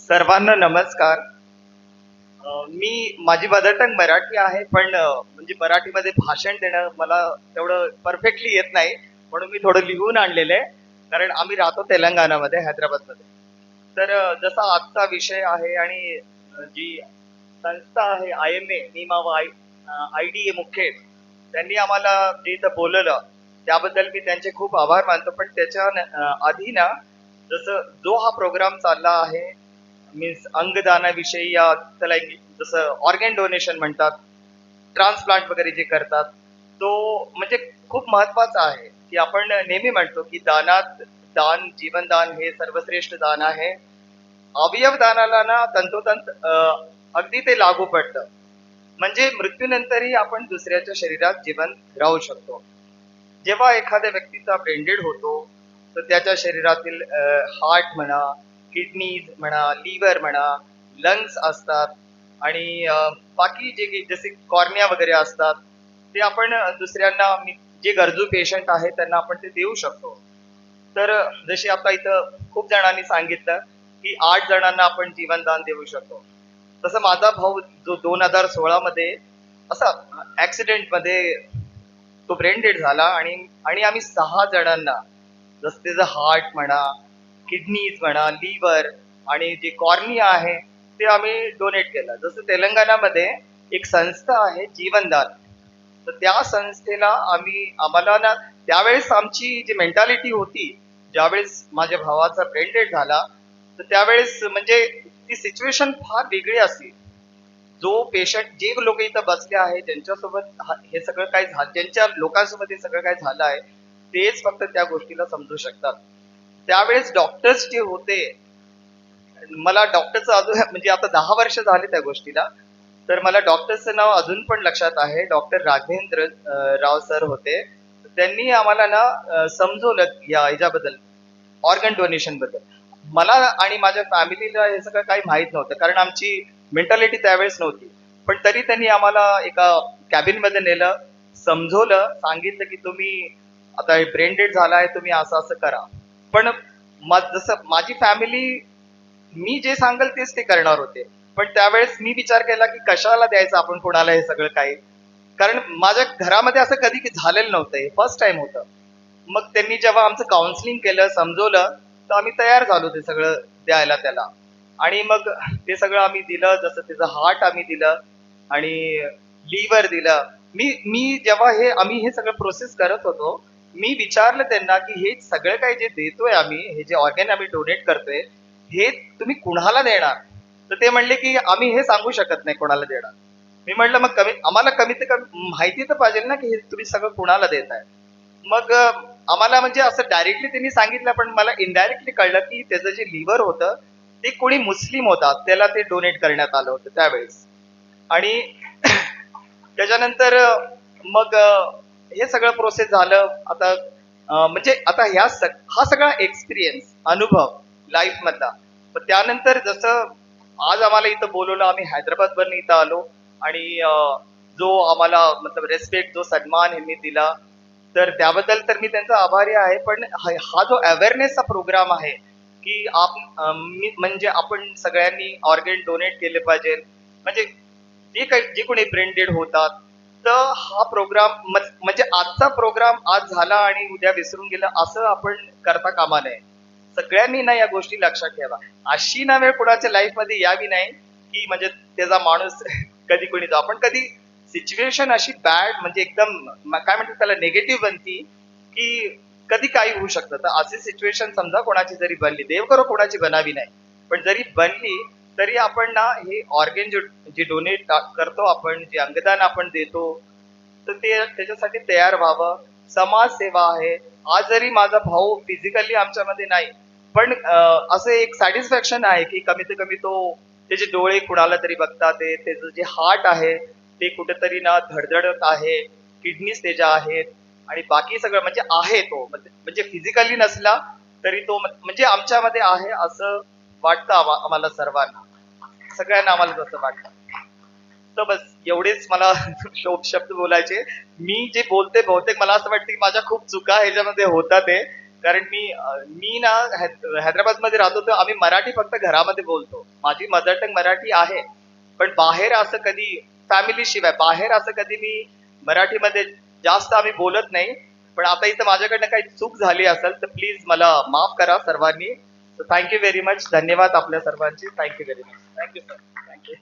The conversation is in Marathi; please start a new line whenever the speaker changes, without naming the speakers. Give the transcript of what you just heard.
सर्वांना नमस्कार. मी माझी मदर टंग मराठी आहे, पण म्हणजे मराठीमध्ये भाषण देणं मला तेवढं परफेक्टली येत नाही, म्हणून मी थोडं लिहून आणलेलं आहे. कारण आम्ही राहतो तेलंगणामध्ये, हैदराबादमध्ये. तर जसा आजचा विषय आहे आणि जी संस्था आहे IMA नीमा IDA मुखेड, त्यांनी आम्हाला जे इथं बोलवलं त्याबद्दल मी त्यांचे खूप आभार मानतो. पण त्याच्या आधी ना, जसं जो हा प्रोग्राम चालला आहे मीन्स अंगदानाविषयी या त्याला जसं ऑर्गन डोनेशन म्हणतात, ट्रान्सप्लांट वगैरे जे करतात, तो म्हणजे खूप महत्वाचा आहे की आपण नेहमी म्हणतो की दान जीवनदान हे सर्वश्रेष्ठ दान आहे. अवयव दानाला ना तंतोतंत अगदी ते लागू पडतं. म्हणजे मृत्यूनंतरही आपण दुसऱ्याच्या शरीरात जिवंत राहू शकतो. जेव्हा एखाद्या व्यक्तीचा ब्रेन होतो, तर त्याच्या शरीरातील हार्ट म्हणा, किडनीज म्हणा, लिव्हर म्हणा, लंग्स असतात आणि बाकी जसे कॉर्निया वगैरे असतात, ते आपण दुसऱ्यांना जे गरजू पेशंट आहेत त्यांना आपण ते देऊ शकतो. तर जशी आता इथं खूप जणांनी सांगितलं की 8 जणांना आपण जीवनदान देऊ शकतो. तसं माझा भाऊ जो 2016 मध्ये असा ऍक्सिडेंट मध्ये तो ब्रेन डेड झाला आणि आणि आम्ही 6 जणांना जसं त्याचं हार्ट म्हणा, किडनीज म्हणा, लिव्हर आणि जे कॉर्निया आहे ते आम्ही डोनेट केलं. जसं तेलंगणामध्ये एक संस्था आहे जीवनदान. तर त्या संस्थेला आम्हाला ना त्यावेळेस आमची जी मेंटॅलिटी होती, ज्यावेळेस माझ्या भावाचा ब्रेन डेड झाला, तर त्यावेळेस म्हणजे ती सिच्युएशन फार वेगळी असते. जो पेशंट जे लोक इथं बसले आहेत ज्यांच्यासोबत हे सगळं काय झालं, ज्यांच्या लोकांसोबत हे सगळं काय झालं आहे, तेच फक्त त्या गोष्टीला समजू शकतात. त्यावेळेस डॉक्टर्स जे होते, मला डॉक्टरचं अजून म्हणजे आता 10 वर्ष झाले त्या गोष्टीला, तर मला डॉक्टरचं नाव अजून पण लक्षात आहे. डॉक्टर राघवेंद्र राव सर होते. त्यांनी आम्हाला ना समजवलं या ह्याच्याबद्दल, ऑर्गन डोनेशन बद्दल. मला आणि माझ्या फॅमिलीला हे सगळं काही माहित नव्हतं, कारण आमची मेंटॅलिटी त्यावेळेस नव्हती. पण तरी त्यांनी आम्हाला एका कॅबिन मध्ये नेलं, समजवलं, सांगितलं की तुम्ही आता ब्रेन डेड झाला आहे, तुम्ही असं असं करा. पण जसं माझी फॅमिली मी जे सांगेल तेच ते करणार होते. पण त्यावेळेस मी विचार केला की कशाला द्यायचं आपण कोणाला हे सगळं काही, कारण माझ्या घरामध्ये असं कधी झालेलं नव्हतं, हे फर्स्ट टाइम होतं. मग त्यांनी जेव्हा आमचं काउन्सिलिंग केलं, समजवलं, तर आम्ही तयार झालो ते सगळं द्यायला त्याला. आणि मग ते सगळं आम्ही दिलं. जसं त्याचं हार्ट आम्ही दिलं आणि लिव्हर दिलं. मी जेव्हा आम्ही हे सगळं प्रोसेस करत होतो, मी विचारलं त्यांना की हे सगळं काही जे देतोय आम्ही, हे जे ऑर्गन आम्ही डोनेट करतोय, हे तुम्ही कुणाला देणार? तर ते म्हणले की आम्ही हे सांगू शकत नाही कोणाला देणार. मी म्हटलं मग आम्हाला कमीत कमी माहिती तर पाहिजे ना की हे तुम्ही सगळं कुणाला देताय. मग आम्हाला म्हणजे असं डायरेक्टली त्यांनी सांगितलं, पण मला इनडायरेक्टली कळलं की त्याचं जे लिव्हर होतं ते कोणी मुस्लिम होता, त्याला ते डोनेट करण्यात आलं होतं त्यावेळेस. आणि त्याच्यानंतर मग हे सगळं प्रोसेस झालं. आता म्हणजे आता हा सगळा एक्सपिरियन्स, अनुभव लाईफ मधला. पण त्यानंतर जसं आज आम्हाला इथं बोलवलं, आम्ही हैदराबाद वरून इथं आलो आणि जो आम्हाला मतलब रेस्पेक्ट, जो सन्मान यांनी दिला, तर त्याबद्दल तर मी त्यांचा आभारी आहे. पण हा जो अवेअरनेसचा प्रोग्राम आहे की म्हणजे आपण सगळ्यांनी ऑर्गन डोनेट केले पाहिजे. म्हणजे जे कोणी ब्रेन डेड होतात, तर हा प्रोग्राम म्हणजे आजचा प्रोग्राम आज झाला आणि उद्या विसरून गेला असं आपण करता कामा नये. सगळ्यांनी ना या गोष्टी लक्षात ठेवा. अशी ना वेळ कुणाच्या लाईफ मध्ये यावी नाही की म्हणजे त्याचा माणूस कधी कोणी जाऊ. आपण कधी सिच्युएशन अशी बॅड म्हणजे एकदम काय म्हणतात त्याला निगेटिव्ह बनती की कधी काही होऊ शकतं. तर अशी सिच्युएशन समजा कोणाची जरी बनली, देव करो कोणाची बनावी नाही, पण जरी बनली तरी आपण ना हे ऑर्गन जे डोनेट करतो, आपण जे अंगदान आपण देतो, तर ते त्याच्यासाठी तयार व्हावं. समाजसेवा आहे. आज जरी माझा भाऊ फिजिकली आमच्यामध्ये नाही, पण असं एक सॅटिस्फॅक्शन आहे की कमीत कमी तो, त्याचे डोळे कुणाला तरी बघतात, त्याचं जे हार्ट आहे ते कुठेतरी ना धडधडत आहे, किडनीज त्याच्या आहेत आणि बाकी सगळं म्हणजे आहे तो, म्हणजे फिजिकली नसला तरी तो म्हणजे आमच्यामध्ये आहे असं वाटतं आम्हाला सर्वांना, सगळ्यांना आम्हाला जसं वाटतं. तर बस एवढेच मला शब्द बोलायचे. मी जे बोलते बहुतेक मला असं वाटतं की माझ्या खूप चुका ह्याच्यामध्ये होतात आहे, कारण मी ना हैदराबादमध्ये राहतो तर आम्ही मराठी फक्त घरामध्ये बोलतो. माझी मदर टंग मराठी आहे, पण बाहेर असं कधी फॅमिली शिवाय बाहेर असं कधी मी मराठीमध्ये जास्त आम्ही बोलत नाही. पण आता इथं माझ्याकडनं काही चूक झाली असेल तर प्लीज मला माफ करा सर्वांनी. Thank you very much. धन्यवाद आपल्या सर्वांचे. Thank you very much. Thank you sir. Thank you.